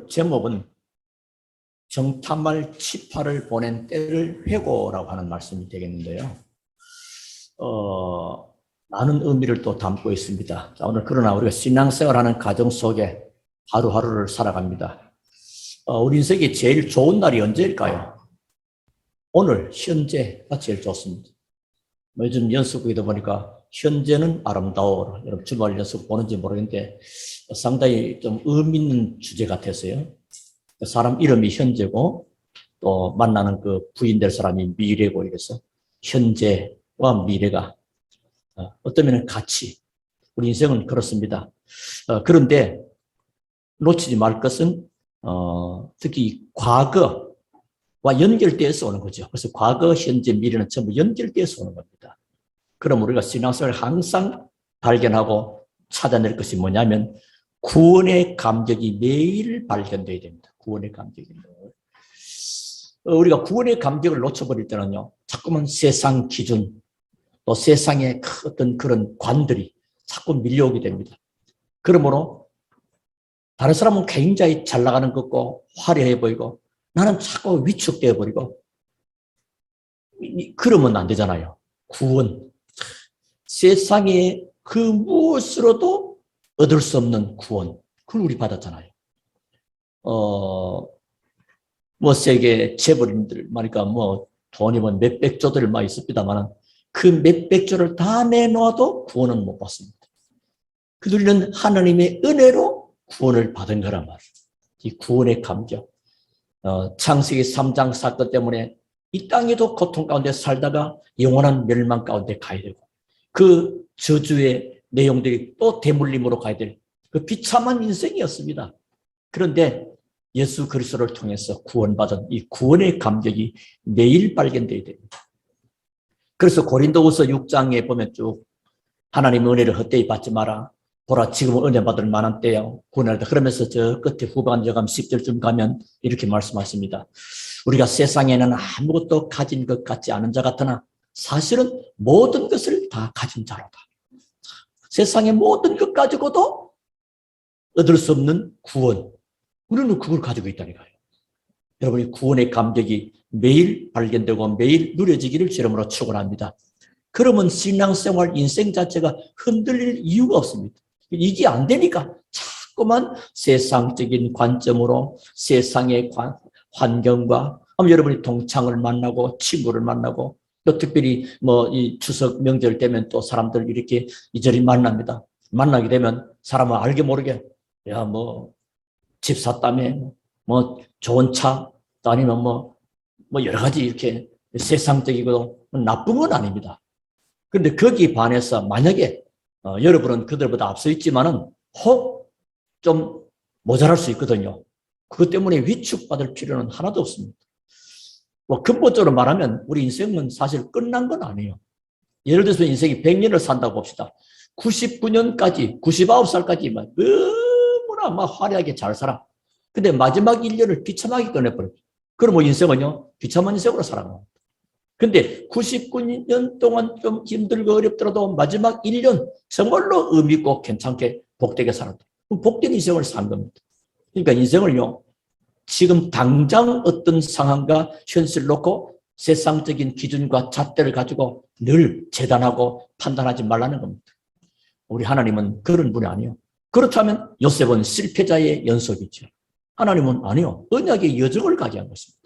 제목은 정탐할 치파를 보낸 때를 회고라고 하는 말씀이 되겠는데요. 많은 의미를 또 담고 있습니다. 자, 오늘 그러나 우리가 신앙생활하는 가정 속에 하루하루를 살아갑니다. 우리 인생에 제일 좋은 날이 언제일까요? 오늘, 현재가 제일 좋습니다. 요즘 연습국이다 보니까 현재는 아름다워. 여러분 주말 연습 보는지 모르겠는데 상당히 좀 의미 있는 주제 같았어요. 사람 이름이 현재고 또 만나는 그 부인될 사람이 미래고 이래서 현재와 미래가 어떤 면은 같이 우리 인생은 그렇습니다. 그런데 놓치지 말 것은 특히 과거와 연결되어서 오는 거죠. 그래서 과거, 현재, 미래는 전부 연결되어서 오는 겁니다. 그럼 우리가 신앙생활을 항상 발견하고 찾아낼 것이 뭐냐면 구원의 감격이 매일 발견되어야 됩니다. 구원의 감격이. 우리가 구원의 감격을 놓쳐버릴 때는요, 자꾸만 세상 기준, 또 세상의 어떤 그런 관들이 자꾸 밀려오게 됩니다. 그러므로 다른 사람은 굉장히 잘 나가는 것 같고 화려해 보이고 나는 자꾸 위축되어 버리고 그러면 안 되잖아요. 구원. 세상에 그 무엇으로도 얻을 수 없는 구원. 그걸 우리 받았잖아요. 세계 재벌인들, 그러니까 돈이 몇백 조들 있습니다만 그 몇백 조를 다 내놓아도 구원은 못 받습니다. 그들은 하나님의 은혜로 구원을 받은 거란 말이에요. 이 구원의 감격. 창세기 3장 사건 때문에 이 땅에도 고통 가운데 살다가 영원한 멸망 가운데 가야 되고 그 저주의 내용들이 또 대물림으로 가야 될 그 비참한 인생이었습니다. 그런데 예수 그리스도를 통해서 구원받은 이 구원의 감격이 매일 발견되어야 됩니다. 그래서 고린도후서 6장에 보면 쭉 하나님의 은혜를 헛되이 받지 마라. 보라 지금은 은혜 받을 만한 때야. 구원하다. 그러면서 저 끝에 후반절감 10절쯤 가면 이렇게 말씀하십니다. 우리가 세상에는 아무것도 가진 것 같지 않은 자 같으나 사실은 모든 것을 다 가진 자로다. 세상의 모든 것 가지고도 얻을 수 없는 구원. 우리는 그걸 가지고 있다니까요. 여러분이 구원의 감격이 매일 발견되고 매일 누려지기를 주름으로 축원합니다. 그러면 신앙생활 인생 자체가 흔들릴 이유가 없습니다. 이게 안 되니까 자꾸만 세상적인 관점으로 세상의 환경과 여러분이 동창을 만나고 친구를 만나고 또 특별히 이 추석 명절 되면 또 사람들 이렇게 이리저리 만납니다. 만나게 되면 사람은 알게 모르게 집 샀다며 좋은 차 아니면 여러 가지 이렇게 세상적이고 나쁜 건 아닙니다. 그런데 거기에 반해서 만약에 여러분은 그들보다 앞서 있지만은 혹 좀 모자랄 수 있거든요. 그것 때문에 위축받을 필요는 하나도 없습니다. 근본적으로 말하면 우리 인생은 사실 끝난 건 아니에요. 예를 들어서 인생이 100년을 산다고 봅시다. 99년까지, 99살까지 너무나 화려하게 잘 살아. 근데 마지막 1년을 비참하게 끝내버려요. 그럼 인생은요, 비참한 인생으로 살아갑니다. 근데 99년 동안 좀 힘들고 어렵더라도 마지막 1년 정말로 의미 있고 괜찮게 복되게 살았다. 복된 인생을 산 겁니다. 그러니까 인생을요, 지금 당장 어떤 상황과 현실을 놓고 세상적인 기준과 잣대를 가지고 늘 재단하고 판단하지 말라는 겁니다. 우리 하나님은 그런 분이 아니에요. 그렇다면 요셉은 실패자의 연속이죠. 하나님은 아니요. 언약의 여정을 가게 한 것입니다.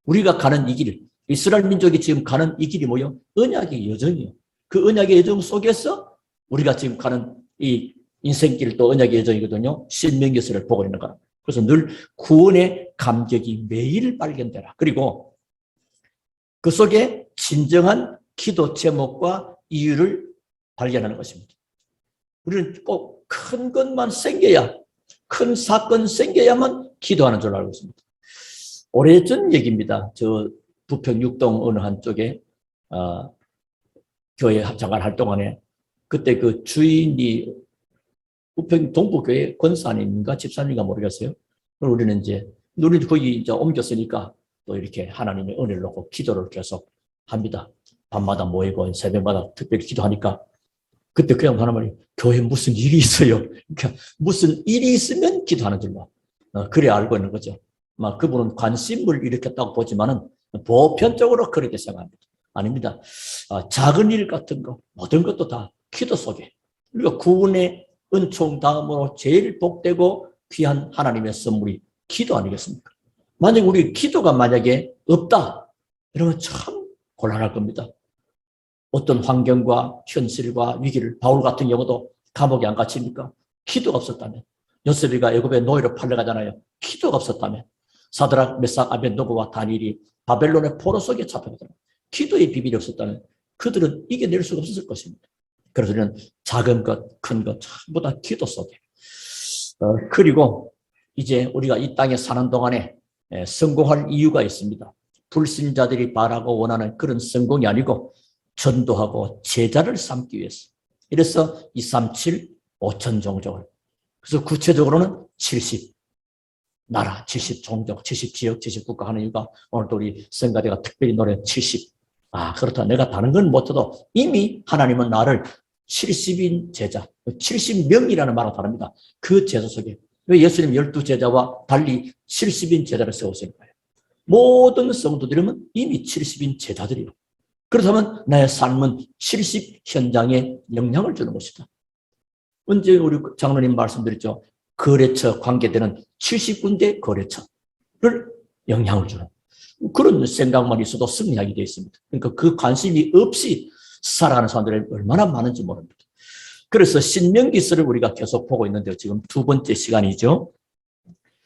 우리가 가는 이 길, 이스라엘 민족이 지금 가는 이 길이 뭐예요? 언약의 여정이에요. 그 언약의 여정 속에서 우리가 지금 가는 이 인생길도 언약의 여정이거든요. 신명기서를 보고 있는 거라. 그래서 늘 구원의 감격이 매일 발견되라. 그리고 그 속에 진정한 기도 제목과 이유를 발견하는 것입니다. 우리는 꼭 큰 것만 생겨야, 큰 사건 생겨야만 기도하는 줄 알고 있습니다. 오래전 얘기입니다. 저 부평 육동 어느 한쪽에 교회 잠깐 활동하네. 그때 그 주인이 부평 동부교회 권사님인가 집사님인가 모르겠어요. 우리는 우리는 거기 옮겼으니까 또 이렇게 하나님의 은혜를 놓고 기도를 계속 합니다. 밤마다 모이고 새벽마다 특별히 기도하니까 그때 그냥 하는 말이 교회에 무슨 일이 있어요. 그러니까 무슨 일이 있으면 기도하는 줄만. 그래 알고 있는 거죠. 그분은 관심을 일으켰다고 보지만은 보편적으로 그렇게 생각합니다. 아닙니다. 작은 일 같은 거, 모든 것도 다 기도 속에. 그리고 구원의 은총 다음으로 제일 복되고 귀한 하나님의 선물이 기도 아니겠습니까? 만약에 우리 기도가 만약에 없다, 이러면 참 곤란할 겁니다. 어떤 환경과 현실과 위기를, 바울 같은 경우도 감옥에 안 갇힙니까? 기도가 없었다면. 요셉이가 애굽의 노예로 팔려가잖아요. 기도가 없었다면. 사드락, 메삭, 아벳노고와 다니엘이 바벨론의 포로 속에 잡혀가잖아요. 기도의 비밀이 없었다면 그들은 이겨낼 수가 없었을 것입니다. 그래서 우리는 작은 것, 큰 것 전부 다 기도 속에. 그리고 이제 우리가 이 땅에 사는 동안에 성공할 이유가 있습니다. 불신자들이 바라고 원하는 그런 성공이 아니고 전도하고 제자를 삼기 위해서. 이래서 237, 5천 종족을. 그래서 구체적으로는 70 나라, 70 종족, 70 지역, 70 국가 하는 이유가 오늘도 우리 성가대가 특별히 노래 70. 그렇다. 내가 다른 건 못해도 이미 하나님은 나를 70인 제자, 70명이라는 말과 다릅니다. 그 제자 속에. 왜 예수님 12제자와 달리 70인 제자를 세우셨을까요? 모든 성도들이면 이미 70인 제자들이요. 그렇다면 나의 삶은 70 현장에 영향을 주는 것이다. 언제 우리 장로님 말씀드렸죠? 거래처 관계되는 70군데 거래처를 영향을 주는 그런 생각만 있어도 승리하게 되어 있습니다. 그러니까 그 관심이 없이 살아가는 사람들이 얼마나 많은지 모릅니다. 그래서 신명기서를 우리가 계속 보고 있는데요. 지금 두 번째 시간이죠.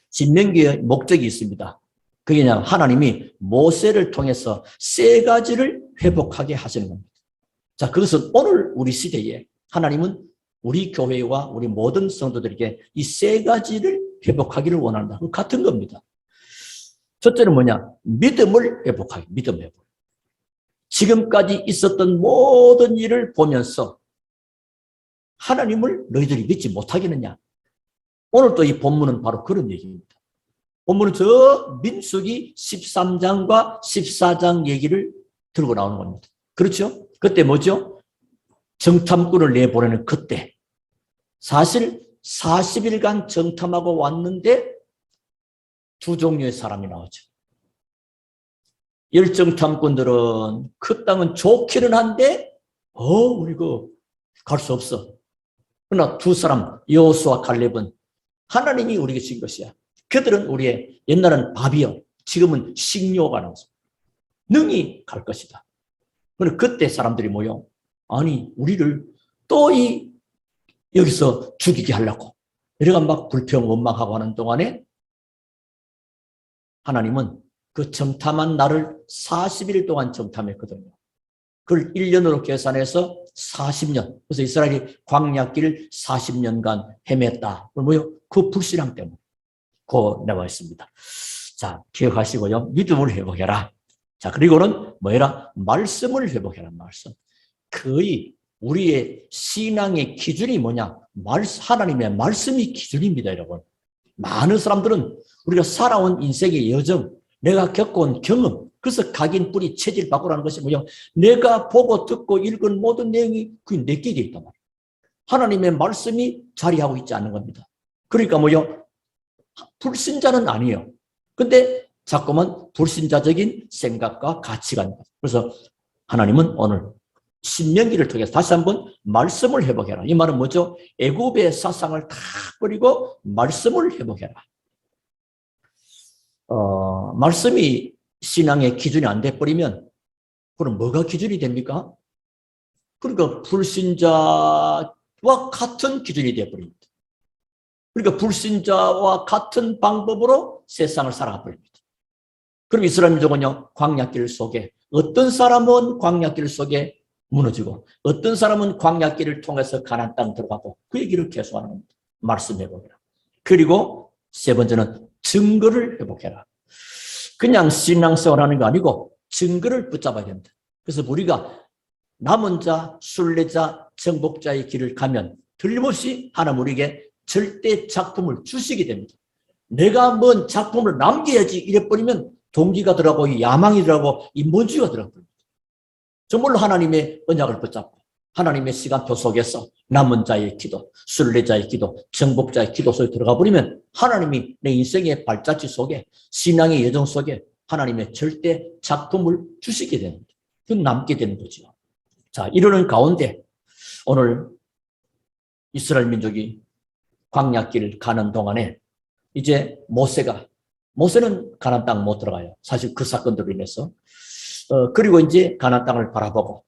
신명기의 목적이 있습니다. 그게 그냥 하나님이 모세를 통해서 세 가지를 회복하게 하시는 겁니다. 자, 그것은 오늘 우리 시대에 하나님은 우리 교회와 우리 모든 성도들에게 이 세 가지를 회복하기를 원한다. 같은 겁니다. 첫째는 뭐냐? 믿음을 회복하기. 믿음 회복. 지금까지 있었던 모든 일을 보면서 하나님을 너희들이 믿지 못하겠느냐? 오늘 또 이 본문은 바로 그런 얘기입니다. 본문은 저 민수기 13장과 14장 얘기를 들고 나오는 겁니다. 그렇죠? 그때 뭐죠? 정탐꾼을 내보내는 그때. 사실 40일간 정탐하고 왔는데 두 종류의 사람이 나오죠. 열정탐꾼들은 그 땅은 좋기는 한데 우리 갈 수 없어. 그러나 두 사람 여호수아 칼렙은 하나님이 우리에게 준 것이야. 그들은 우리의 옛날은 밥이요 지금은 식료가 나와서 능히 갈 것이다. 그런데 그때 사람들이 모여 아니 우리를 또 여기서 죽이게 하려고 이래가 막 불평 원망하고 하는 동안에 하나님은 그 정탐한 날을 40일 동안 정탐했거든요. 그걸 1년으로 계산해서 40년. 그래서 이스라엘이 광야길 40년간 헤맸다. 뭐요? 그 불신앙 때문에. 나와 있습니다. 자, 기억하시고요. 믿음을 회복해라. 자, 그리고는 뭐해라? 말씀을 회복해라. 말씀. 거의 우리의 신앙의 기준이 뭐냐? 하나님의 말씀이 기준입니다, 여러분. 많은 사람들은 우리가 살아온 인생의 여정, 내가 겪어온 경험, 그래서 각인 뿌리 체질 바꾸라는 것이 뭐냐? 내가 보고 듣고 읽은 모든 내용이 그게 내게 되어 있단 말이에요. 하나님의 말씀이 자리하고 있지 않는 겁니다. 그러니까 뭐요? 불신자는 아니에요. 근데 자꾸만 불신자적인 생각과 가치관. 그래서 하나님은 오늘 신명기를 통해서 다시 한번 말씀을 회복해라. 이 말은 뭐죠? 애굽의 사상을 다 버리고 말씀을 회복해라. 말씀이 신앙의 기준이 안 돼버리면 그럼 뭐가 기준이 됩니까? 그러니까 불신자와 같은 기준이 돼버립니다. 그러니까 불신자와 같은 방법으로 세상을 살아버립니다. 그럼 이스라엘 민족은요, 광야길 속에 어떤 사람은 광야길 속에 무너지고 어떤 사람은 광야길을 통해서 가나안 땅 들어가고 그 얘기를 계속하는 겁니다. 말씀 회복해라. 그리고 세 번째는 증거를 회복해라. 그냥 신앙생활 하는 거 아니고 증거를 붙잡아야 됩니다. 그래서 우리가 남은 자, 순례자, 정복자의 길을 가면 틀림없이 하나님 우리에게 절대 작품을 주시게 됩니다. 내가 뭔 작품을 남겨야지 이래버리면 동기가 들어가고 야망이 들어가고 인본주의가 들어가고 정말로 하나님의 언약을 붙잡고 하나님의 시간표 속에서 남은 자의 기도, 순례자의 기도, 정복자의 기도 속에 들어가 버리면 하나님이 내 인생의 발자취 속에, 신앙의 여정 속에 하나님의 절대 작품을 주시게 됩니다. 그 남게 되는 거죠. 자, 이러는 가운데 오늘 이스라엘 민족이 광야길을 가는 동안에 이제 모세는 가나안 땅 못 들어가요. 사실 그 사건들로 인해서. 그리고 이제 가나안 땅을 바라보고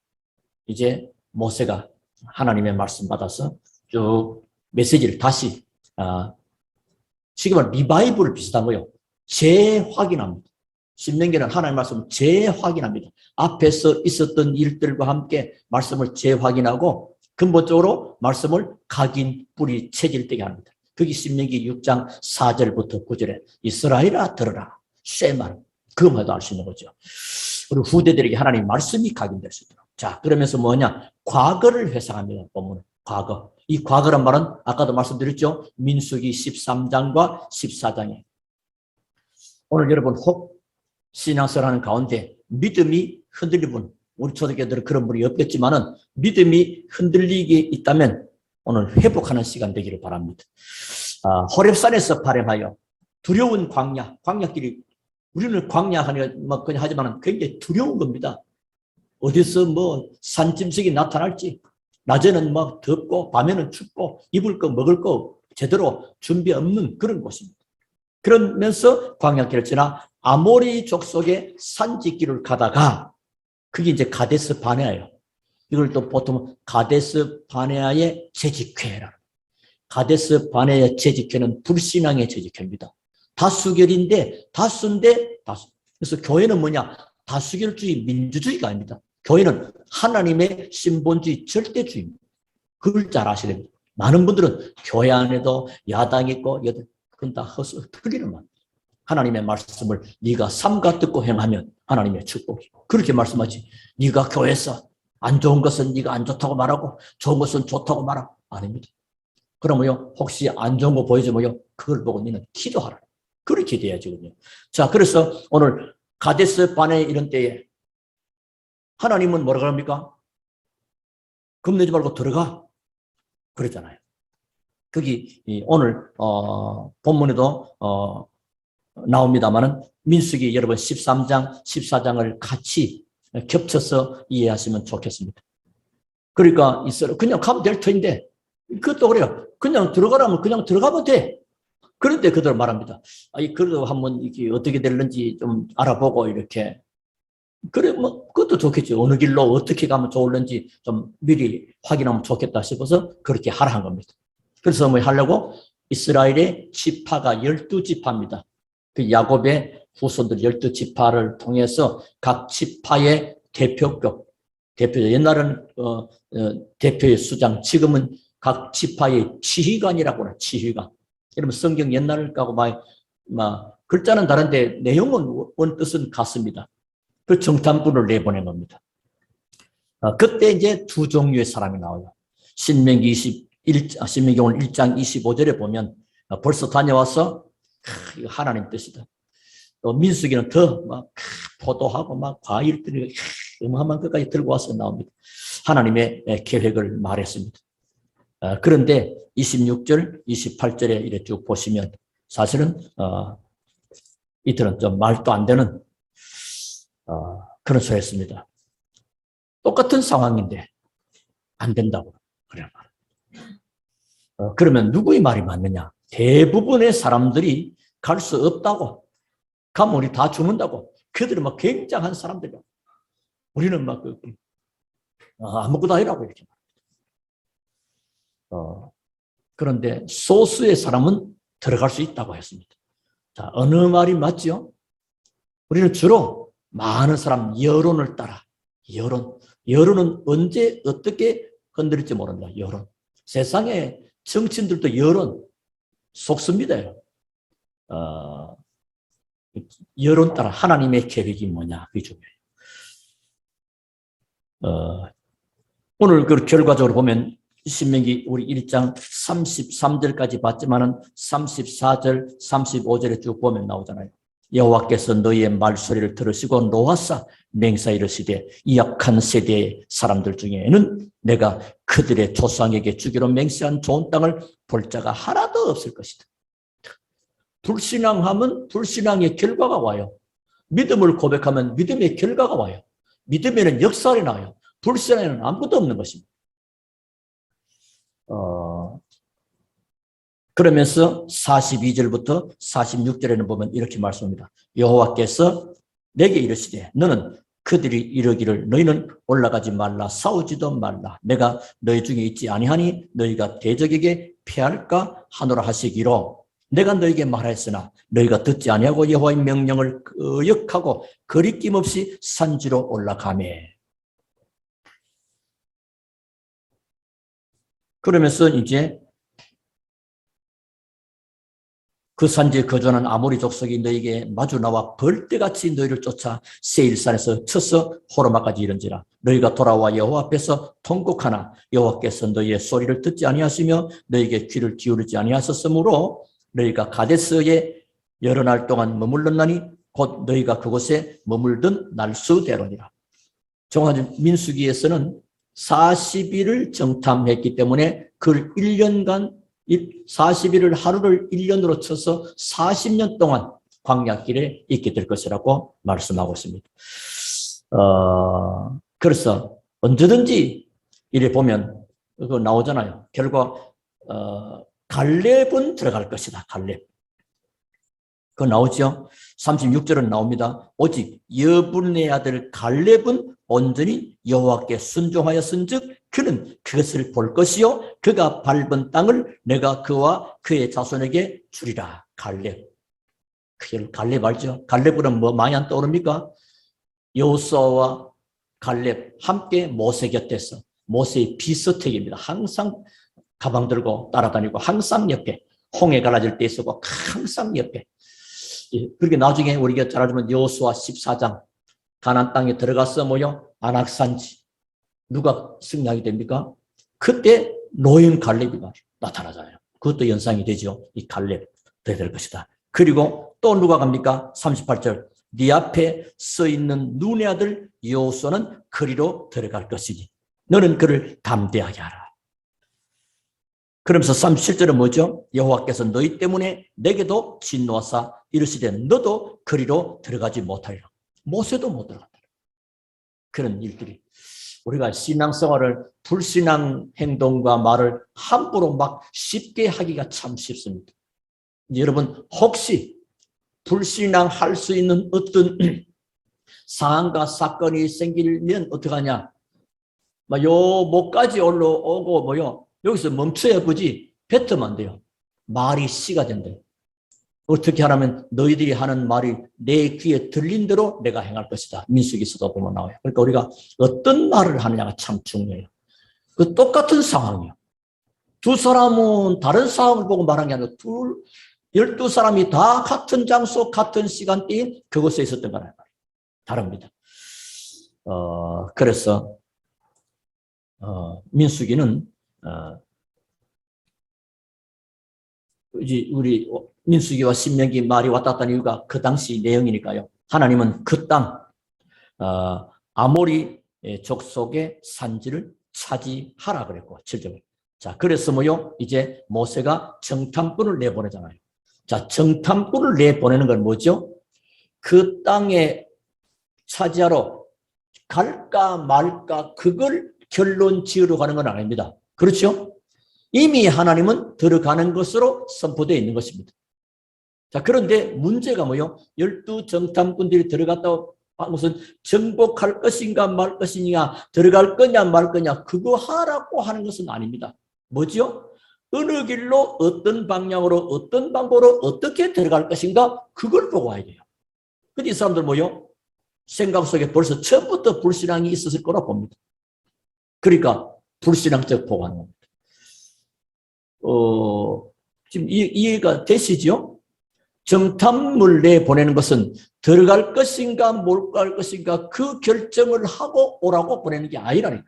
이제 모세가 하나님의 말씀 받아서 쭉 메시지를 다시 쉽게 말하면 리바이벌 비슷한 거예요. 재확인합니다. 신명기는 하나님의 말씀을 재확인합니다. 앞에서 있었던 일들과 함께 말씀을 재확인하고 근본적으로 말씀을 각인, 뿌리, 체질되게 합니다. 그게 신명기 6장 4절부터 9절에 이스라엘아 들으라, 쉐말, 그것만 해도 알 수 있는 거죠. 그리고 후대들에게 하나님의 말씀이 각인될 수 있도록. 자, 그러면서 뭐냐? 과거를 회상합니다. 본문은. 과거. 이 과거란 말은 아까도 말씀드렸죠. 민수기 13장과 14장에. 오늘 여러분 혹 신앙생활하는 가운데 믿음이 흔들리면, 우리 초대교회들은 그런 분이 없겠지만은 믿음이 흔들리게 있다면 오늘 회복하는 시간 되기를 바랍니다. 호렙산에서 발행하여 두려운 광야길이, 우리는 광야 하니까 그냥 하지만 굉장히 두려운 겁니다. 어디서 뭐 산짐승이 나타날지, 낮에는 막 덥고 밤에는 춥고 입을 거 먹을 거 제대로 준비 없는 그런 곳입니다. 그러면서 광야길을 지나 아모리 족속의 산지길을 가다가 그게 이제 가데스 바네아예요. 이걸 또 보통 가데스 바네아의 재직회라. 가데스 바네아의 재직회는 불신앙의 재직회입니다. 다수결인데 다수인데 다수. 그래서 교회는 뭐냐? 다수결주의, 민주주의가 아닙니다. 교회는 하나님의 신본주의, 절대주의입니다. 그걸 잘 아셔야 됩니다. 많은 분들은 교회 안에도 야당이 있고 여당, 그건 다 틀리는 말입니다. 하나님의 말씀을 네가 삼가 듣고 행하면 하나님의 축복이고, 그렇게 말씀하지. 네가 교회에서 안 좋은 것은 네가 안 좋다고 말하고 좋은 것은 좋다고 말하고, 아닙니다. 그러면요, 혹시 안 좋은 거 보여주면요, 그걸 보고 너는 기도하라. 그렇게 기도해야지군요. 자, 그래서 오늘 가데스 바네 이런 때에 하나님은 뭐라고 합니까? 겁내지 말고 들어가. 그랬잖아요. 거기 오늘 본문에도 나옵니다만은 민수기 여러분 13장, 14장을 같이 겹쳐서 이해하시면 좋겠습니다. 그러니까 그냥 가면 될 터인데, 그것도 그래요. 그냥 들어가라면 그냥 들어가면 돼. 그런데 그대로 말합니다. 그래도 한번 이게 어떻게 될는지 좀 알아보고 이렇게. 그래, 뭐, 그것도 좋겠지. 어느 길로 어떻게 가면 좋을는지 좀 미리 확인하면 좋겠다 싶어서 그렇게 하라 한 겁니다. 그래서 뭐 하려고? 이스라엘의 지파가 12지파입니다. 그 야곱의 후손들 12지파를 통해서 각 지파의 대표급, 옛날은 대표의 수장, 지금은 각 지파의 지휘관이라고 해요. 지휘관. 여러분 성경 옛날 거하고 막 글자는 다른데 내용은 원뜻은 같습니다. 그 정탐꾼을 내보낸 겁니다. 그때 이제 두 종류의 사람이 나와요. 신명기 오늘 1장 25절에 보면 벌써 다녀와서 하나님 뜻이다. 또 민수기는 더 막 포도하고 막 과일들이 어마어마한 것까지 들고 와서 나옵니다. 하나님의 계획을 말했습니다. 그런데 26절, 28절에 이렇게 쭉 보시면 사실은 이들은 좀 말도 안 되는 그런 소리 했습니다. 똑같은 상황인데 안 된다고 그래 말합니다. 그러면 누구의 말이 맞느냐? 대부분의 사람들이 갈 수 없다고, 가면 우리 다 죽는다고, 그들은 막 굉장한 사람들이야. 우리는 막 아무것도 아니라고 이렇게 말합니다. 그런데 소수의 사람은 들어갈 수 있다고 했습니다. 자, 어느 말이 맞죠? 우리는 주로 많은 사람 여론을 따라, 여론은 언제 어떻게 건드릴지 모른다. 여론. 세상에 정치인들도 여론 속습니다. 여론 따라 하나님의 계획이 뭐냐, 그게 중요해요. 오늘 그 결과적으로 보면 신명기 우리 1장 33절까지 봤지만은 34절, 35절에 쭉 보면 나오잖아요. 여호와께서 너희의 말소리를 들으시고 노하사 맹세하 이르시되 이 약한 세대의 사람들 중에는 내가 그들의 조상에게 주기로 맹세한 좋은 땅을 볼 자가 하나도 없을 것이다. 불신앙하면 불신앙의 결과가 와요. 믿음을 고백하면 믿음의 결과가 와요. 믿음에는 역사가 나와요. 불신앙에는 아무것도 없는 것입니다. 그러면서 42절부터 46절에는 보면 이렇게 말씀합니다. 여호와께서 내게 이르시되 너는 그들이 이르기를 너희는 올라가지 말라 싸우지도 말라 내가 너희 중에 있지 아니하니 너희가 대적에게 패할까 하노라 하시기로 내가 너희에게 말하였으나 너희가 듣지 아니하고 여호와의 명령을 거역하고 거리낌 없이 산지로 올라가매. 그러면서 이제 그 산지에 거주하는 아모리 족속이 너희에게 마주 나와 벌떼같이 너희를 쫓아 세일산에서 쳐서 호르마까지 이른지라 너희가 돌아와 여호와 앞에서 통곡하나 여호와께서 너희의 소리를 듣지 아니하시며 너희에게 귀를 기울이지 아니하셨으므로 너희가 가데스에 여러 날 동안 머물렀나니 곧 너희가 그곳에 머물던 날수대로니라. 정확히 민수기에서는 40일을 정탐했기 때문에 그 1년간 40일을 하루를 1년으로 쳐서 40년 동안 광야길에 있게 될 것이라고 말씀하고 있습니다. 그래서 언제든지 이래 보면 그거 나오잖아요. 결과 갈렙은 들어갈 것이다. 갈렙. 그거 나오죠. 36절은 나옵니다. 오직 여분의 아들 갈렙은 온전히 여호와께 순종하였은즉 그는 그것을 볼 것이요 그가 밟은 땅을 내가 그와 그의 자손에게 주리라. 갈렙. 갈렙 알죠? 갈렙은 뭐 많이 안 떠오릅니까? 여호수아와 갈렙 함께 모세 곁에서 모세의 비서택입니다. 항상 가방 들고 따라다니고 항상 옆에 홍해 갈라질 때 있었고 항상 옆에. 그렇게 나중에 우리가 잘 알지만 여호수아 14장 가나안 땅에 들어가서 안악산지 누가 승리하게 됩니까? 그때 노인 갈렙이 나타나잖아요. 그것도 연상이 되죠. 이 갈렙 돼야 될 것이다. 그리고 또 누가 갑니까? 38절 네 앞에 서 있는 눈의 아들 여호수아는 그리로 들어갈 것이니 너는 그를 담대하게 하라. 그러면서 37절은 뭐죠? 여호와께서 너희 때문에 내게도 진노하사 이르시되 너도 그리로 들어가지 못하리라. 모세도 못 들어간다. 그런 일들이 우리가 신앙생활을 불신앙 행동과 말을 함부로 막 쉽게 하기가 참 쉽습니다. 여러분 혹시 불신앙할 수 있는 어떤 상황과 사건이 생기면 어떡하냐? 요 목까지 올라오고 여기서 멈춰야 굳이 뱉으면 안 돼요. 말이 씨가 된대요. 어떻게 하라면 너희들이 하는 말이 내 귀에 들린 대로 내가 행할 것이다. 민수기서도 보면 나와요. 그러니까 우리가 어떤 말을 하느냐가 참 중요해요. 그 똑같은 상황이요. 두 사람은 다른 상황을 보고 말한 게 아니라 12사람이 다 같은 장소, 같은 시간대에 그곳에 있었던 거라는 말이에요. 다릅니다. 그래서 민수기는 우리 민수기와 신명기 말이 왔다 갔다 하는 이유가 그 당시 내용이니까요. 하나님은 그 땅 아모리 족속의 산지를 차지하라 그랬고 7절. 자, 그래서 이제 모세가 정탐꾼을 내보내잖아요. 자, 정탐꾼을 내보내는 건 뭐죠? 그 땅에 차지하러 갈까 말까 그걸 결론 지으러 가는 건 아닙니다. 그렇죠? 이미 하나님은 들어가는 것으로 선포되어 있는 것입니다. 자, 그런데 문제가 12 정탐꾼들이 들어갔다고 무슨 정복할 것인가 말 것이냐, 들어갈 거냐 말 거냐, 그거 하라고 하는 것은 아닙니다. 뭐죠? 어느 길로 어떤 방향으로 어떤 방법으로 어떻게 들어갈 것인가 그걸 보고 와야 돼요. 근데 이 사람들 생각 속에 벌써 처음부터 불신앙이 있었을 거라 봅니다. 그러니까 불신앙적 보고하는 겁니다. 지금 이해가 되시죠? 정탐을 내보내는 것은 들어갈 것인가 못 갈 것인가 그 결정을 하고 오라고 보내는 게 아니라니까.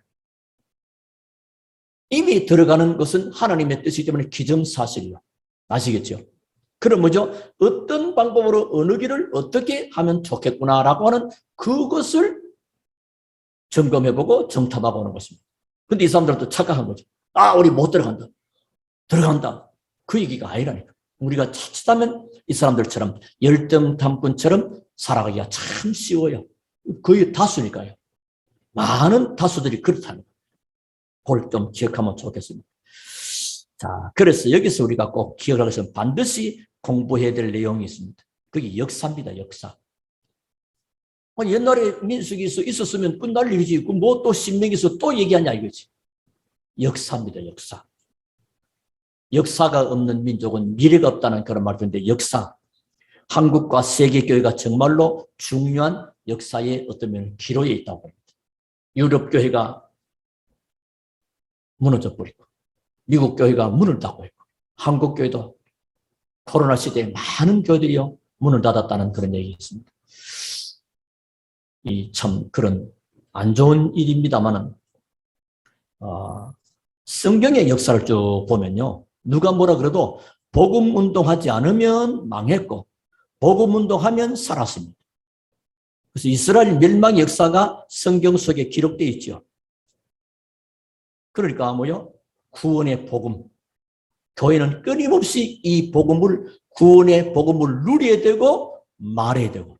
이미 들어가는 것은 하나님의 뜻이기 때문에 기정사실이요. 아시겠죠? 그럼 뭐죠? 어떤 방법으로 어느 길을 어떻게 하면 좋겠구나라고 하는 그것을 점검해보고 정탐하고 오는 것입니다. 근데 이 사람들도 착각한 거죠. 아, 우리 못 들어간다. 들어간다. 그 얘기가 아니라니까. 우리가 자칫하면 이 사람들처럼 열등탐꾼처럼 살아가기가 참 쉬워요. 거의 다수니까요. 많은 다수들이 그렇다는 거예요. 그걸 좀 기억하면 좋겠습니다. 자, 그래서 여기서 우리가 꼭 기억할 것은 반드시 공부해야 될 내용이 있습니다. 그게 역사입니다. 역사. 옛날에 민수기 있었으면 끝날 일이지. 뭐 또 신명기에서 또 얘기하냐 이거지. 역사입니다. 역사. 역사가 없는 민족은 미래가 없다는 그런 말인데 역사. 한국과 세계교회가 정말로 중요한 역사의 어떤 면은 기로에 있다고 합니다. 유럽 교회가 무너져 버리고 미국 교회가 문을 닫고 있고 한국 교회도 코로나 시대에 많은 교회들이요 문을 닫았다는 그런 얘기가 있습니다. 이 참 그런 안 좋은 일입니다만은 성경의 역사를 쭉 보면요 누가 뭐라 그래도 복음 운동하지 않으면 망했고 복음 운동하면 살았습니다. 그래서 이스라엘 멸망의 역사가 성경 속에 기록되어 있죠. 그러니까 뭐요? 구원의 복음. 교회는 끊임없이 이 복음을 구원의 복음을 누려야 되고 말해야 되고.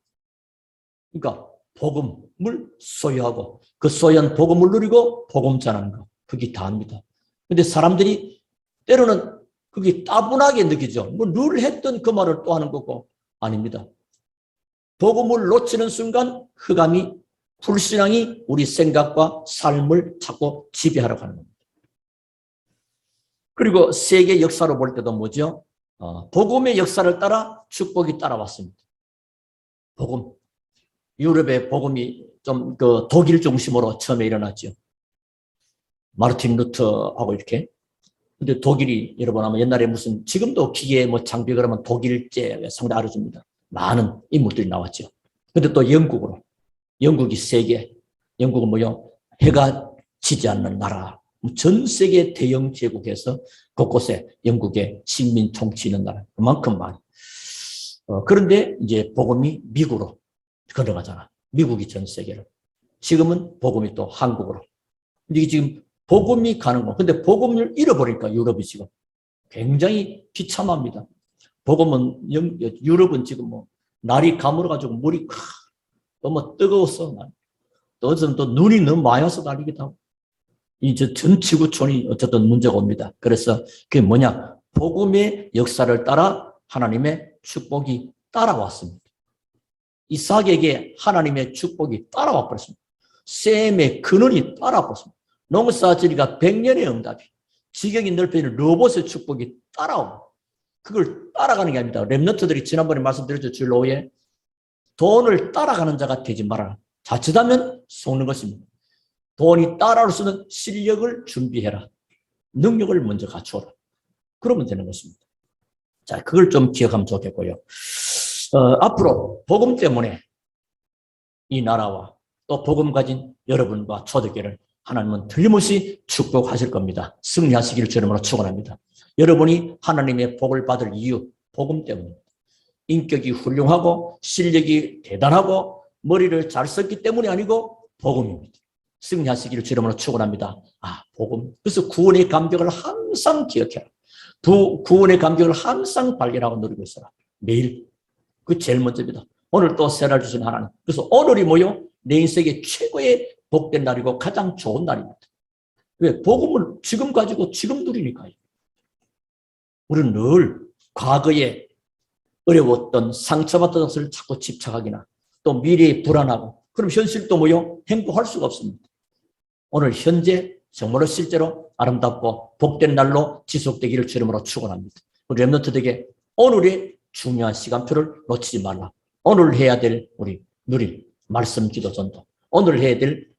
그러니까 복음을 소유하고 그 소유한 복음을 누리고 복음 전하는 거. 그게 다입니다. 그런데 사람들이 때로는 그게 따분하게 느끼죠. 뭐 늘 했던 그 말을 또 하는 거고 아닙니다. 복음을 놓치는 순간 흑암이 불신앙이 우리 생각과 삶을 자꾸 지배하러 가는 겁니다. 그리고 세계 역사로 볼 때도 뭐죠? 복음의 역사를 따라 축복이 따라왔습니다. 복음. 유럽의 복음이 좀 그 독일 중심으로 처음에 일어났죠. 마르틴 루터하고 이렇게. 근데 독일이 여러분 아마 옛날에 무슨 지금도 기계 뭐 장비 그러면 독일제 상당히 알아줍니다. 많은 인물들이 나왔죠. 근데 또 영국으로. 영국이 세계. 영국은 뭐요? 해가 지지 않는 나라. 전 세계 대영 제국에서 곳곳에 영국의 식민 통치하는 나라. 그만큼 많이. 그런데 이제 복음이 미국으로 걸어가잖아. 미국이 전 세계를. 지금은 복음이 또 한국으로. 이게 지금 복음이 가는 거. 근데 복음을 잃어버리니까 유럽이 지금 굉장히 비참합니다. 복음은 유럽은 지금 뭐 날이 가물어가지고 물이 너무 뜨거웠어. 또 어쨌든 또 눈이 너무 많이 와서 난리기도 하고. 이제 전 지구촌이 어쨌든 문제가 옵니다. 그래서 그게 뭐냐? 복음의 역사를 따라 하나님의 축복이 따라왔습니다. 이삭에게 하나님의 축복이 따라와 버렸습니다. 셈의 근원이 따라와 버렸습니다. 농사지리가 100년의 응답이, 지경이 넓혀지는 로봇의 축복이 따라오고 그걸 따라가는 게 아닙니다. 렘넌트들이 지난번에 말씀드렸죠. 주일 오후에 돈을 따라가는 자가 되지 말아라. 자칫하면 속는 것입니다. 돈이 따라올 수 있는 실력을 준비해라. 능력을 먼저 갖추어라. 그러면 되는 것입니다. 자, 그걸 좀 기억하면 좋겠고요. 앞으로 복음 때문에 이 나라와 또 복음 가진 여러분과 초대교회를 하나님은 틀림없이 축복하실 겁니다. 승리하시기를 주님으로 축원합니다. 여러분이 하나님의 복을 받을 이유, 복음 때문입니다. 인격이 훌륭하고 실력이 대단하고 머리를 잘 썼기 때문이 아니고 복음입니다. 승리하시기를 주님으로 축원합니다. 복음. 그래서 구원의 감격을 항상 기억해라. 구원의 감격을 항상 발견하고 누리고 있어라. 매일. 그 제일 먼저입니다. 오늘 또 새날 주신 하나님. 그래서 오늘이 뭐요? 내 인생의 최고의 복된 날이고 가장 좋은 날입니다. 왜? 복음을 지금 가지고 지금 누리니까요. 우리는 늘 과거에 어려웠던 상처받던 것을 자꾸 집착하기나 또 미래에 불안하고 그럼 현실도 뭐요? 행복할 수가 없습니다. 오늘 현재 정말로 실제로 아름답고 복된 날로 지속되기를 주님으로 축원합니다. 우리 렘넌트들에게 오늘의 중요한 시간표를 놓치지 말라. 오늘 해야 될 우리 누릴 말씀 기도 전도, 오늘 해야 될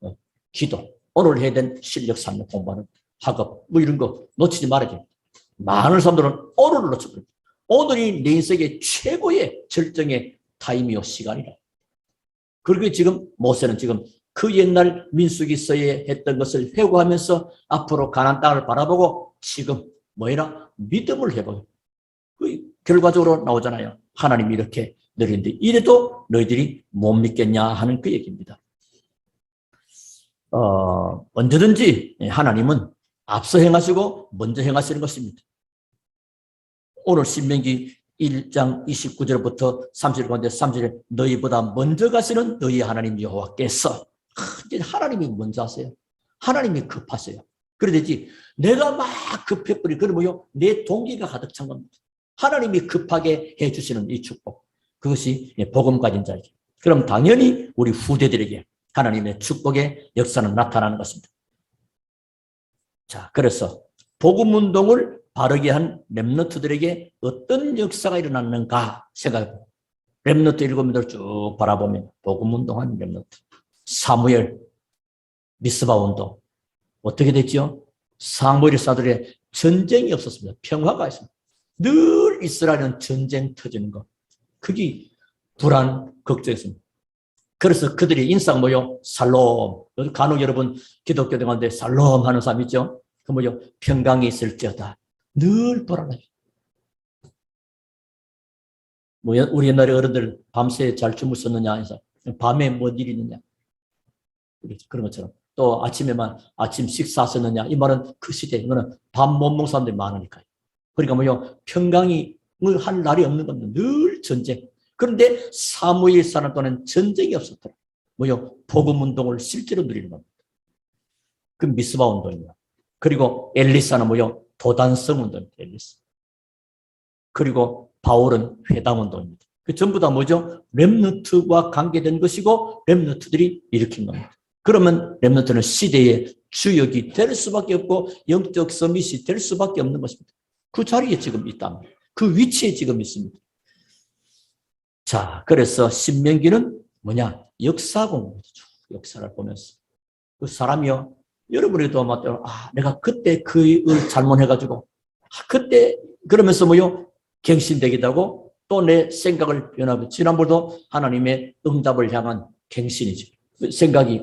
기도, 오늘 해야 될 실력 쌓는 공부하는 학업 뭐 이런 거 놓치지 말아야 됩니다. 많은 사람들은 오늘을 놓쳐버립니다. 오늘이 내 인생의 최고의 절정의 타임이요 시간이라. 그리고 지금 모세는 지금 그 옛날 민수기서에 했던 것을 회고하면서 앞으로 가나안 땅을 바라보고 지금 뭐해라? 믿음을 해보고 결과적으로 나오잖아요. 하나님이 이렇게 너희인데 이래도 너희들이 못 믿겠냐 하는 그 얘기입니다. 언제든지 하나님은 앞서 행하시고 먼저 행하시는 것입니다. 오늘 신명기 1장 29절부터 30절 가운데 3절에 너희보다 먼저 가시는 너희 하나님 여호와께서 이제 하나님이 먼저 하세요. 하나님이 급하세요. 그래 되지 내가 막 급해버리 그러면요 내 동기가 가득 찬 겁니다. 하나님이 급하게 해주시는 이 축복 그것이 복음 가진 자에게 그럼 당연히 우리 후대들에게 하나님의 축복의 역사는 나타나는 것입니다. 자, 그래서 복음 운동을 바르게 한 렘너트들에게 어떤 역사가 일어났는가 생각해보고 렘너트 7명들을 쭉 바라보면 복음 운동한 렘너트 사무엘 미스바 운동 어떻게 됐죠? 사무엘 사들의 전쟁이 없었습니다. 평화가 있습니다. 늘 이스라엘은 전쟁 터지는 것 그게 불안 걱정했습니다. 그래서 그들이 인상 뭐요? 살롬. 간혹 여러분 기독교들 가운데 살롬 하는 사람 있죠? 그 뭐요? 평강이 있을지어다. 늘 불안해요. 뭐 우리 옛날에 어른들 밤새 잘 주무셨느냐 해서 밤에 뭔 일이 있느냐. 그런 것처럼. 또 아침에만 아침 식사하셨느냐. 이 말은 그 시대 이거는 밤 못 먹는 사람들이 많으니까요. 그러니까 뭐요? 평강이 할 날이 없는 겁니다. 늘 전쟁. 그런데 사무엘 사람 또는 전쟁이 없었더라. 뭐요? 복음 운동을 실제로 누리는 겁니다. 그 미스바 운동입니다. 그리고 엘리사는 뭐요? 도단성 운동입니다. 엘리사. 그리고 바울은 회당 운동입니다. 그 전부 다 뭐죠? 렘너트와 관계된 것이고 렘너트들이 일으킨 겁니다. 그러면 렘너트는 시대의 주역이 될 수밖에 없고 영적 서밋이 될 수밖에 없는 것입니다. 그 자리에 지금 있답니다. 그 위치에 지금 있습니다. 자, 그래서 신명기는 뭐냐? 역사 공부죠. 역사를 보면서. 그 사람이요. 여러분에도 아마, 내가 그때 그 일 잘못해가지고, 그때, 그러면서 뭐요? 갱신되기도 하고, 또 내 생각을 변하고, 지난번도 하나님의 응답을 향한 갱신이죠. 그 생각이,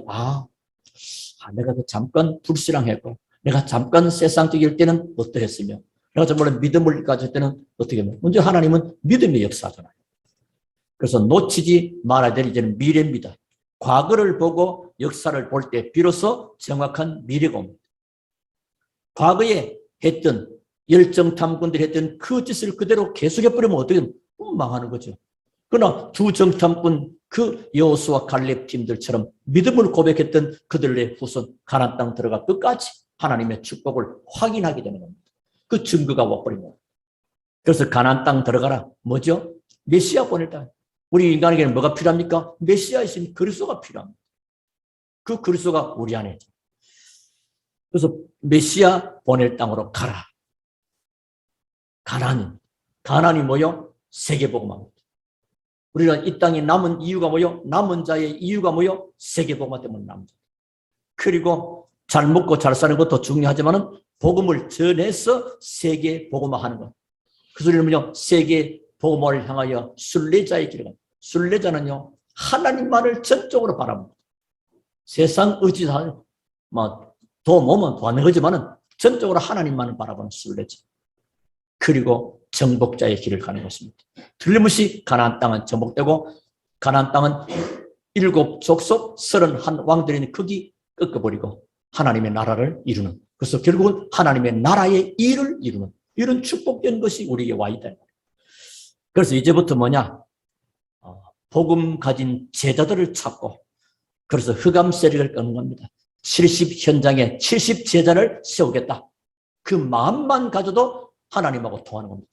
내가 잠깐 불신앙했고, 내가 잠깐 세상적일 때는 어떠했으며, 내가 정말 믿음을 가질 때는 어떻게 하면, 먼저 하나님은 믿음의 역사잖아요. 그래서 놓치지 말아야 될 이제는 미래입니다. 과거를 보고 역사를 볼 때 비로소 정확한 미래가 옵니다. 과거에 했던 열정탐꾼들이 했던 그 짓을 그대로 계속해버리면 어떻게 망하는 거죠. 그러나 두 정탐꾼 그 여호수아 갈렙 팀들처럼 믿음을 고백했던 그들의 후손 가나안 땅 들어가 끝까지 하나님의 축복을 확인하게 되는 겁니다. 그 증거가 와버린 겁니다. 그래서 가나안 땅 들어가라. 뭐죠? 메시아 보냈다. 우리 인간에게는 뭐가 필요합니까? 메시아이신 그리스도가 필요합니다. 그 그리스도가 우리 안에 있죠. 그래서 메시아 보낼 땅으로 가라. 가나안이 뭐요? 세계복음화입니다. 우리가 이 땅에 남은 이유가 뭐요? 남은 자의 이유가 뭐요? 세계복음화 때문에 남은 자. 그리고 잘 먹고 잘 사는 것도 중요하지만은 복음을 전해서 세계복음화하는 것. 그 소리는 뭐요? 세계복음화를 향하여 순례자의 길을 갑니다. 순례자는요, 하나님만을 전적으로 바랍니다. 세상 의지사, 도움 오면 도와는 거지만은 전적으로 하나님만을 바라보는 순례자. 그리고 정복자의 길을 가는 것입니다. 틀림없이 가나안 땅은 정복되고, 가나안 땅은 7 족속 31 왕들이 크기 꺾어버리고 하나님의 나라를 이루는. 그래서 결국은 하나님의 나라의 일을 이루는 이런 축복된 것이 우리에게 와 있다. 그래서 이제부터 뭐냐? 복음 가진 제자들을 찾고 그래서 흑암 세력을 끄는 겁니다. 70 현장에 70 제자를 세우겠다. 그 마음만 가져도 하나님하고 통하는 겁니다.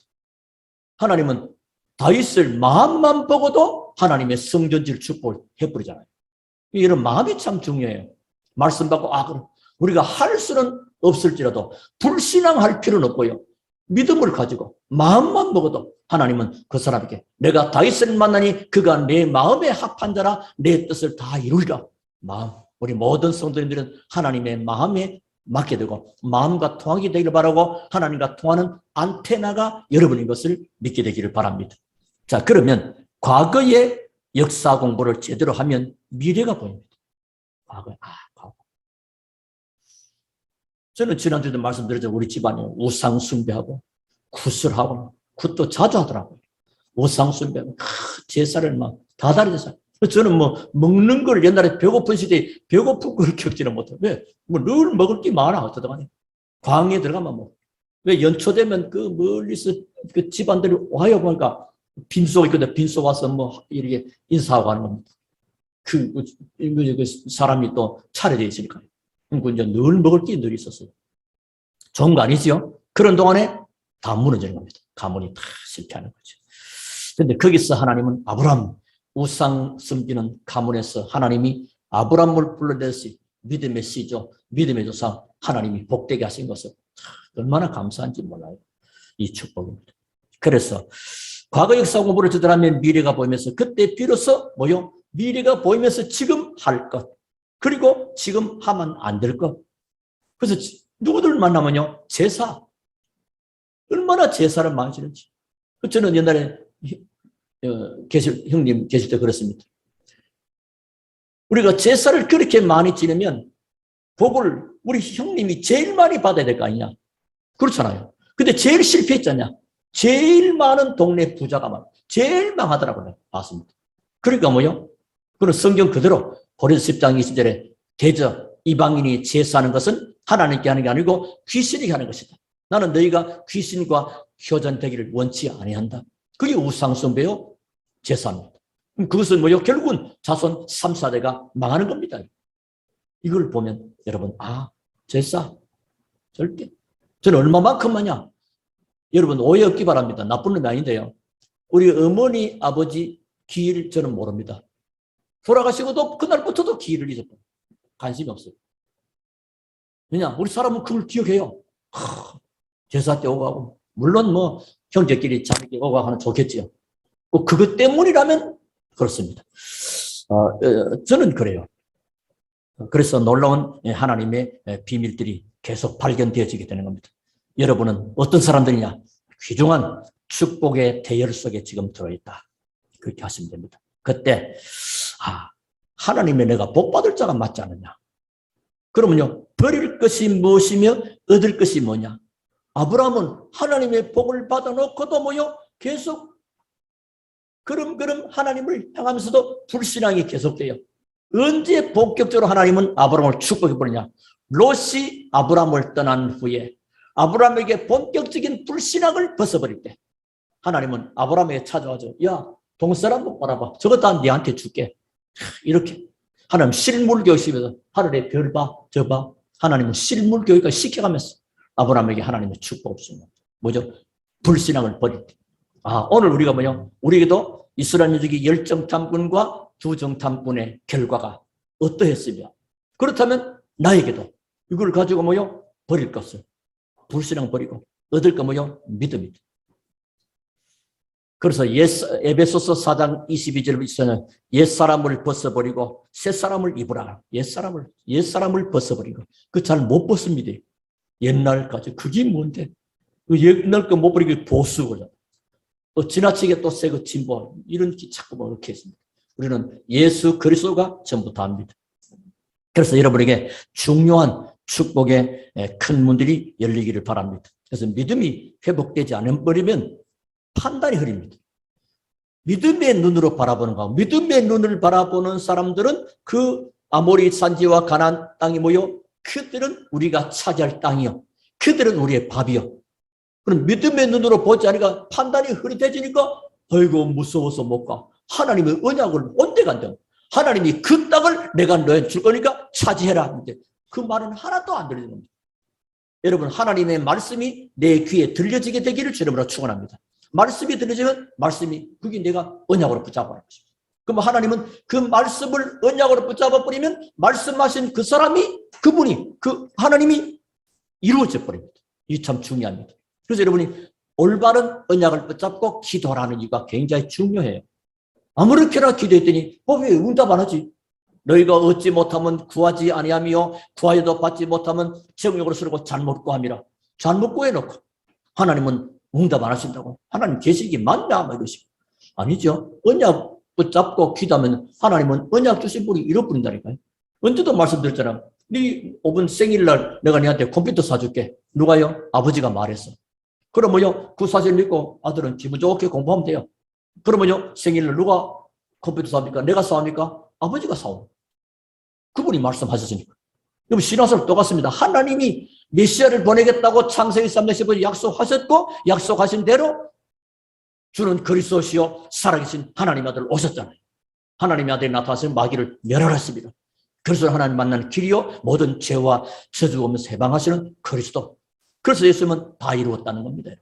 하나님은 다윗을 마음만 보고도 하나님의 성전질 축복을 해버리잖아요. 이런 마음이 참 중요해요. 말씀 받고 그럼 우리가 할 수는 없을지라도 불신앙할 필요는 없고요. 믿음을 가지고 마음만 먹어도 하나님은 그 사람에게 내가 다윗을 만나니 그가 내 마음에 합한 자라 내 뜻을 다 이루리라. 우리 모든 성도님들은 하나님의 마음에 맡게 되고 마음과 통하게 되기를 바라고 하나님과 통하는 안테나가 여러분인 것을 믿게 되기를 바랍니다. 자, 그러면 과거의 역사 공부를 제대로 하면 미래가 보입니다. 과거. 저는 지난주에도 말씀드렸죠. 우리 집안에 우상 숭배하고 구슬하고 그것도 자주 하더라고요. 우상숭배, 제사를 막 다달이 제사. 저는 뭐 먹는 걸 옛날에 배고픈 시대에 배고픈 걸 겪지는 못해요. 왜? 뭐 늘 먹을 게 많아. 어쩌다 보니 광야에 들어가면 뭐. 왜 연초되면 그 멀리서 그 집안들이 와요 보니까 빈소가 있거든. 빈소 와서 뭐 이렇게 인사하고 하는 겁니다. 그 사람이 또 차려져 있으니까요. 그러니까 이제 늘 먹을 게 늘 있었어요. 좋은 거 아니지요? 그런 동안에 다 무너지는 겁니다. 가문이 다 실패하는 거죠. 그런데 거기서 하나님은 아브람, 우상 섬기는 가문에서 하나님이 아브람을 불러내서 믿음의 씨죠. 믿음의 조상 하나님이 복되게 하신 것을 얼마나 감사한지 몰라요. 이 축복입니다. 그래서 과거 역사 공부를 저들하면 미래가 보이면서 그때 비로소 뭐요? 미래가 보이면서 지금 할 것, 그리고 지금 하면 안 될 것. 그래서 누구들 만나면요, 제사, 얼마나 제사를 많이 지는지. 저는 옛날에 형님 계실 때 그랬습니다. 우리가 제사를 그렇게 많이 지내면 복을 우리 형님이 제일 많이 받아야 될 거 아니냐. 그렇잖아요. 근데 제일 실패했잖냐. 제일 많은 동네 부자가 제일 망하더라고요. 봤습니다. 그러니까 뭐요? 그런 성경 그대로 고린도서 10장 20절에 대저 이방인이 제사하는 것은 하나님께 하는 게 아니고 귀신에게 하는 것이다. 나는 너희가 귀신과 효전되기를 원치 아니한다. 그게 우상숭배요, 제사입니다. 그것은 뭐요? 결국은 자손 3, 4대가 망하는 겁니다. 이걸 보면 여러분, 제사 절대. 저는 얼마만큼 하냐? 여러분 오해 없기 바랍니다. 나쁜 놈이 아닌데요. 우리 어머니, 아버지 기일 저는 모릅니다. 돌아가시고도 그날부터도 기일을 잊었고 관심이 없어요. 왜냐? 우리 사람은 그걸 기억해요. 제사 때 오고 하고. 물론 뭐 형제끼리 자기끼리 오고 하면 좋겠지요. 그것 때문이라면 그렇습니다. 저는 그래요. 그래서 놀라운 하나님의 비밀들이 계속 발견되어지게 되는 겁니다. 여러분은 어떤 사람들이냐? 귀중한 축복의 대열 속에 지금 들어있다. 그렇게 하시면 됩니다. 그때 하나님의 내가 복받을 자가 맞지 않느냐? 그러면요, 버릴 것이 무엇이며 얻을 것이 뭐냐? 아브라함은 하나님의 복을 받아놓고도 뭐요? 계속 그럼 하나님을 향하면서도 불신앙이 계속돼요. 언제 본격적으로 하나님은 아브라함을 축복해버리냐? 롯이 아브라함을 떠난 후에 아브라함에게 본격적인 불신앙을 벗어버릴 때 하나님은 아브라함에게 찾아와서 야, 동서람 못 바라봐. 저것 다 네한테 줄게. 이렇게 하나님 실물 교육시면서 하늘의 별 봐, 저 봐. 하나님은 실물 교육을 시켜가면서 아브라함에게 하나님의 축복을 주는 거죠. 뭐죠? 불신앙을 버릴 때. 오늘 우리가 뭐요? 우리에게도 이스라엘 민족의 열정탐꾼과 두정탐꾼의 결과가 어떠했으며 그렇다면 나에게도 이걸 가지고 뭐요? 버릴 것을 불신앙 버리고 얻을 거 뭐요? 믿음이다. 그래서 에베소서 4장 22절에 있어는 옛사람을 벗어버리고 새사람을 입으라. 옛사람을 벗어버리고 그 잘 못 벗습니다. 옛날까지 그게 뭔데? 그 옛날 거 못 버리고 보수거든. 또 지나치게 또 새거 진보 이런 게 자꾸 뭐 이렇게 했습니다. 우리는 예수 그리스도가 전부 다입니다. 그래서 여러분에게 중요한 축복의 큰 문들이 열리기를 바랍니다. 그래서 믿음이 회복되지 않아버리면 판단이 흐립니다. 믿음의 눈으로 바라보는 거, 믿음의 눈을 바라보는 사람들은 그 아모리 산지와 가나안 땅이 뭐요? 그들은 우리가 차지할 땅이요. 그들은 우리의 밥이요. 그럼 믿음의 눈으로 보지 않으니까 판단이 흐릿해지니까 아이고 무서워서 못 가. 하나님의 언약을 언제 간다. 하나님이 그 땅을 내가 너에 줄 거니까 차지해라. 그 말은 하나도 안 들리는 겁니다. 여러분 하나님의 말씀이 내 귀에 들려지게 되기를 주님으로 축원합니다. 말씀이 들려지면 말씀이 그게 내가 언약으로 붙잡아야 것입니다. 그럼 하나님은 그 말씀을 언약으로 붙잡아 버리면 말씀하신 그 사람이 그분이 그 하나님이 이루어져 버립니다. 이게 참 중요합니다. 그래서 여러분이 올바른 언약을 붙잡고 기도하라는 이유가 굉장히 중요해요. 아무렇게나 기도했더니 왜 응답 안 하지? 너희가 얻지 못하면 구하지 아니하며 구하여도 받지 못하면 정욕으로 쓰고 잘못 구함이라. 잘못 구해놓고 하나님은 응답 안 하신다고? 하나님 계시기 맞냐? 이러시고. 아니죠. 언약 붙잡고 기도하면 하나님은 언약 주신 분이 잃어버린다니까요. 언제도 말씀드렸잖아. 네 5분 생일날 내가 너한테 컴퓨터 사줄게. 누가요? 아버지가 말했어. 그러면요, 그 사실 믿고 아들은 기분 좋게 공부하면 돼요. 그러면요, 생일을 누가 컴퓨터 사옵니까? 내가 사옵니까? 아버지가 사옵니다. 그분이 말씀하셨으니까. 그럼 신앙생활 똑같습니다. 하나님이 메시아를 보내겠다고 창세기 3장 15절 약속하셨고, 약속하신 대로 주는 그리스도시요 살아계신 하나님의 아들 오셨잖아요. 하나님의 아들이 나타나서 마귀를 멸하였습니다. 그래서 하나님 만나는 길이요 모든 죄와 저주 오면서 해방하시는 그리스도. 그래서 예수님은 다 이루었다는 겁니다.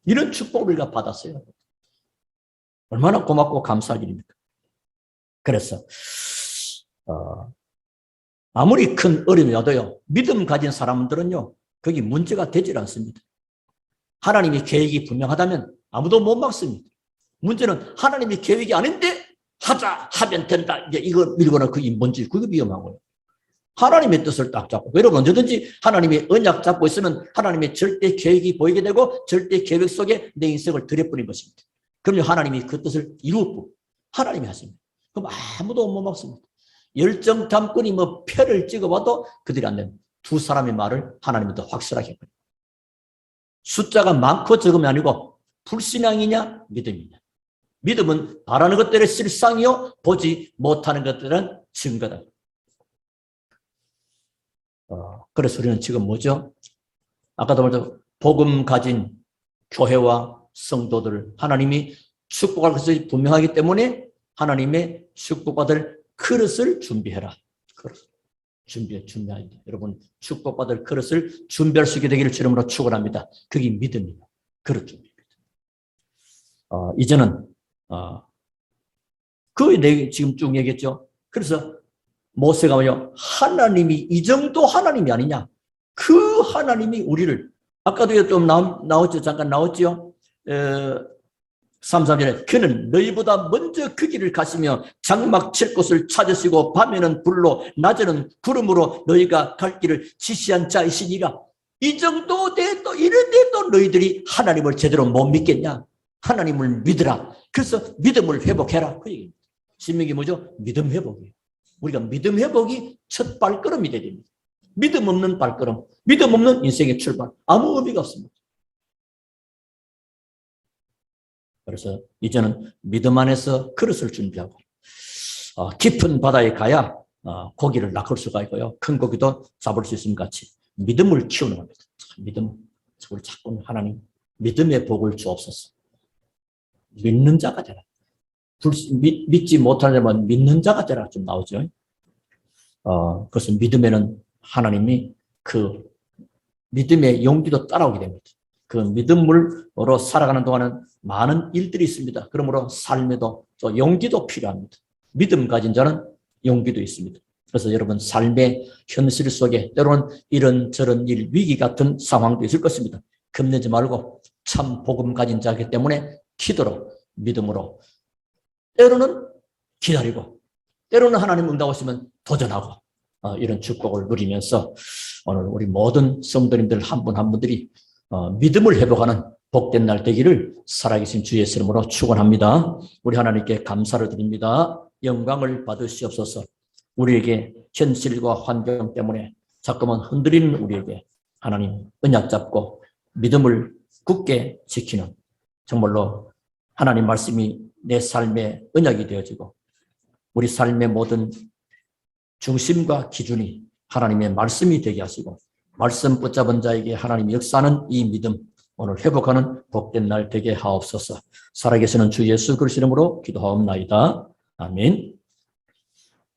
이런 축복을 우리가 받았어요. 얼마나 고맙고 감사할 일입니까? 그래서 아무리 큰 어려움이 와도요, 믿음 가진 사람들은요, 거기 문제가 되질 않습니다. 하나님이 계획이 분명하다면 아무도 못 막습니다. 문제는 하나님이 계획이 아닌데 하면 된다. 이제 이거 밀거나 그게 뭔지 그게 위험하고요. 하나님의 뜻을 딱 잡고, 여러분 언제든지 하나님의 언약 잡고 있으면 하나님의 절대 계획이 보이게 되고 절대 계획 속에 내 인생을 들여버린 것입니다. 그러면 하나님이 그 뜻을 이루었고 하나님이 하십니다. 그럼 아무도 못 막습니다. 열정 담꾼이 뭐 표를 찍어봐도 그들이 안 됩니다. 두 사람의 말을 하나님은 더 확실하게 해버립니다. 숫자가 많고 적음이 아니고 불신앙이냐 믿음이냐. 믿음은 바라는 것들의 실상이요 보지 못하는 것들은 증거다. 그래서 우리는 지금 뭐죠? 아까도 말했죠. 복음 가진 교회와 성도들을 하나님이 축복할 것이 분명하기 때문에 하나님의 축복받을 그릇을 준비해라. 그릇. 준비해야 돼. 여러분, 축복받을 그릇을 준비할 수 있게 되기를 주님으로 축원합니다. 그게 믿음입니다. 그릇 준비입니다. 이제는, 지금 쭉 얘기했죠. 그래서 모세가 뭐냐? 하나님이 이 정도 하나님이 아니냐? 그 하나님이 우리를, 아까도 좀 나왔죠. 잠깐 나왔죠. 3절에 그는 너희보다 먼저 그 길을 가시며 장막 칠 곳을 찾으시고 밤에는 불로 낮에는 구름으로 너희가 갈 길을 지시한 자이시니라. 이 정도 돼도 이런데도 너희들이 하나님을 제대로 못 믿겠냐? 하나님을 믿으라. 그래서 믿음을 회복해라. 그 얘기입니다. 신명기 뭐죠? 믿음 회복이에요. 우리가 믿음 회복이 첫 발걸음이 돼야 됩니다. 믿음 없는 발걸음, 믿음 없는 인생의 출발, 아무 의미가 없습니다. 그래서 이제는 믿음 안에서 그릇을 준비하고 깊은 바다에 가야 고기를 낚을 수가 있고요. 큰 고기도 잡을 수 있음 같이 믿음을 키우는 겁니다. 믿음, 우리 자꾸 하나님 믿음의 복을 주옵소서. 믿는 자가 되라. 믿지 못하는 자만 믿는 자가 되라 좀 나오죠. 그래서 믿음에는 하나님이 그 믿음의 용기도 따라오게 됩니다. 그 믿음으로 살아가는 동안은 많은 일들이 있습니다. 그러므로 삶에도 또 용기도 필요합니다. 믿음 가진 자는 용기도 있습니다. 그래서 여러분 삶의 현실 속에 때로는 이런저런 일, 위기 같은 상황도 있을 것입니다. 겁내지 말고 참 복음 가진 자이기 때문에 기도로 믿음으로 때로는 기다리고 때로는 하나님 응답하시면 도전하고 이런 축복을 누리면서 오늘 우리 모든 성도님들 한 분 한 분들이 믿음을 회복하는 복된 날 되기를 살아계신 주 예수 이름으로 축원합니다. 우리 하나님께 감사를 드립니다. 영광을 받으시옵소서. 우리에게 현실과 환경 때문에 자꾸만 흔들리는 우리에게 하나님 언약 잡고 믿음을 굳게 지키는 정말로 하나님 말씀이 내 삶의 언약이 되어지고 우리 삶의 모든 중심과 기준이 하나님의 말씀이 되게 하시고 말씀 붙잡은 자에게 하나님이 역사하는 이 믿음 오늘 회복하는 복된 날 되게 하옵소서. 살아계시는 주 예수 그리스도 이름으로 기도하옵나이다. 아멘.